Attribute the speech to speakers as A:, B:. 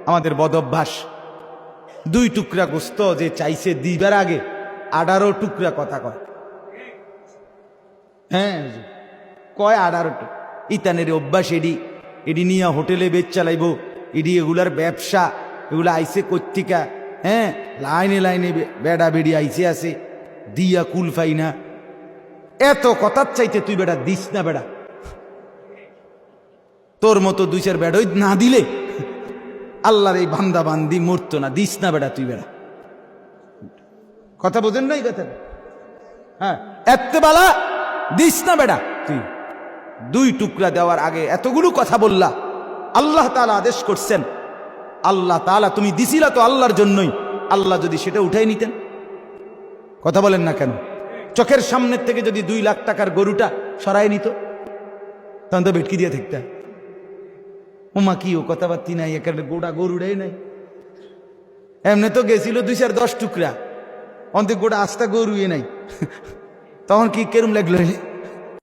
A: আমাদের বদ অভ্যাস। 2 টুকরা গোস্ত যে চাইছে দিবার আগে 18 টুকরা কথা কয়। হ্যাঁ কয় 18টা। ইতানের অভ্যাস এডি নিয়ে হোটেলে বেচ চালাইব, এডি এগুলার ব্যবসা, এগুলা আইসে কর্তিকা। হ্যাঁ লাইনে লাইনে বেড়া বেড়ি আইসে আছে, দিয়া কুল ফাই না। এত কথার চাইতে তুই বেড়া দিস না বেড়া। তোর মতো 2-4 বেড়ই না দিলে আল্লাহর এই বান্দা বান্দি মরতো না। দিস না বেড়া তুই বেড়া। কথা বোঝেন নাই কথা? হ্যাঁ এত্তেবালা দিস না বেড়া তুই। 2 টুকরা দেওয়ার আগে এতগুলো কথা বললা। আল্লাহ তাআলা আদেশ করছেন, আল্লাহ তাআলা তুমি দিছিলা তো আল্লাহর জন্যই। আল্লাহ যদি সেটা উঠাই নিতেন, কথা বলেন না কেন? চোখের সামনের থেকে যদি 2 লাখ টাকার গরুটা সরাই নিত, তখন তো ভেটকি দিয়ে থাকতে। ওমা কি ও কথাবার্তি নাই, এখানে গোটা গরুটাই নাই। এমনি তো গেছিল 2-4-10 টুকরা, অন্তে গোটা আস্তা গরুই নাই। তখন কি কেরম লাগলো?